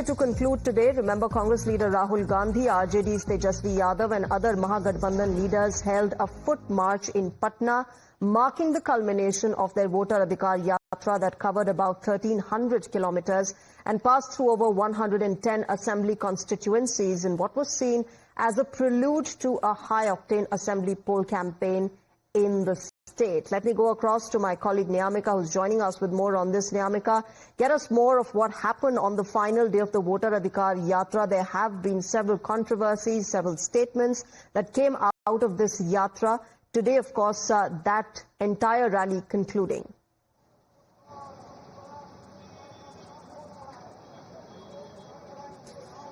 To conclude today, remember Congress leader Rahul Gandhi, RJD's Tejasvi Yadav and other Mahagathbandhan leaders held a foot march in Patna, marking the culmination of their Voter Adhikar Yatra that covered about 1,300 kilometers and passed through over 110 assembly constituencies in what was seen as a prelude to a high-octane assembly poll campaign in the state. Let me go across to my colleague Niyamika, who's joining us with more on this. Niyamika, get us more of what happened on the final day of the Voter Adhikar Yatra. There have been several controversies, several statements that came out of this Yatra. Today, of course, that entire rally concluding.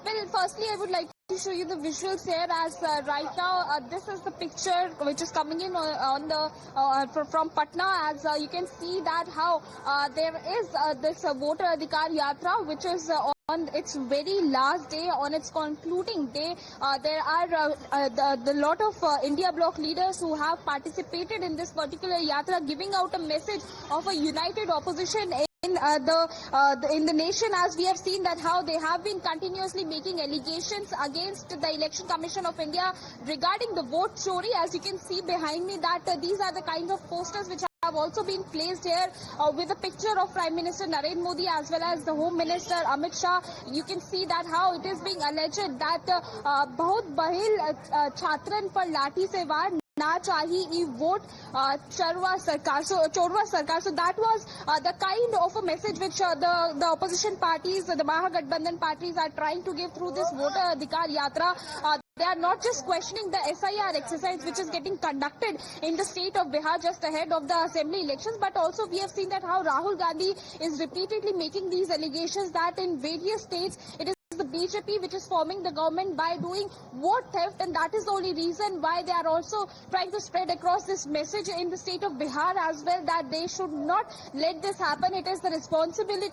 Well, firstly, I would like to show you the visuals here as right now this is the picture which is coming in on the from Patna, as you can see that how there is this Voter Adhikar Yatra which is on its very last day, on its concluding day. There are the lot of India bloc leaders who have participated in this particular Yatra, giving out a message of a united opposition in the nation, as we have seen that how they have been continuously making allegations against the Election Commission of India regarding the vote chori. As you can see behind me that these are the kinds of posters which have also been placed here with a picture of Prime Minister Narendra Modi as well as the Home Minister Amit Shah. You can see that how it is being alleged that bahut bahil chhatran par lathi se waar na chahi e vote chorwa sarkar. So that was the kind of a message which the opposition parties, the Mahagathbandhan parties are trying to give through this Voter Adhikar Yatra. They are not just questioning the SIR exercise which is getting conducted in the state of Bihar just ahead of the assembly elections, but also we have seen that how Rahul Gandhi is repeatedly making these allegations that in various states it is the BJP which is forming the government by doing vote theft, and that is the only reason why they are also trying to spread across this message in the state of Bihar as well, that they should not let this happen. It is the responsibility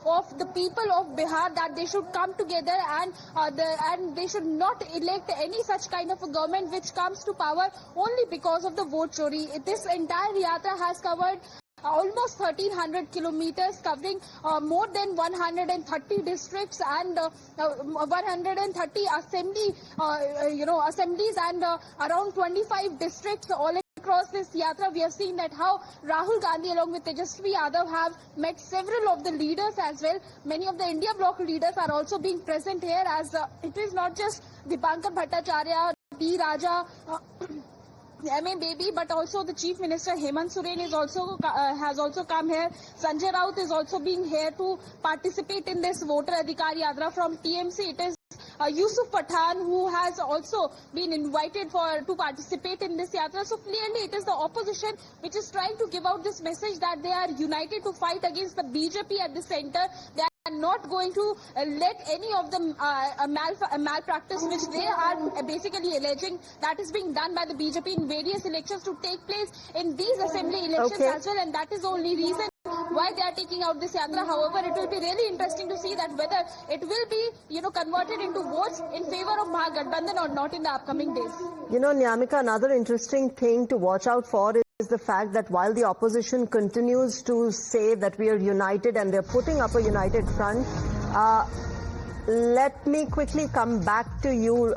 of the people of Bihar that they should come together and they should not elect any such kind of a government which comes to power only because of the vote chori. This entire yatra has covered almost 1,300 kilometers, covering more than 130 districts and 130 assemblies and around 25 districts all across this yatra. We have seen that how Rahul Gandhi along with Tejasvi Yadav have met several of the leaders as well. Many of the India bloc leaders are also being present here, as it is not just Dipankar Bhattacharya, D. Raja, M.A. Baby, but also the Chief Minister Hemant Soren is also has also come here. Sanjay Raut is also being here to participate in this Voter Adhikar Yatra from TMC. It is Yusuf Pathan who has also been invited to participate in this yatra. So clearly it is the opposition which is trying to give out this message that they are united to fight against the BJP at the center. They are not going to let any of the malpractice which they are basically alleging that is being done by the BJP in various elections to take place in these assembly elections as well, and that is the only reason why they are taking out this yatra. However, it will be really interesting to see that whether it will be, converted into votes in favor of Mahagathbandhan or not in the upcoming days. Niyamika, another interesting thing to watch out for is the fact that while the opposition continues to say that we are united and they're putting up a united front, let me quickly come back to you,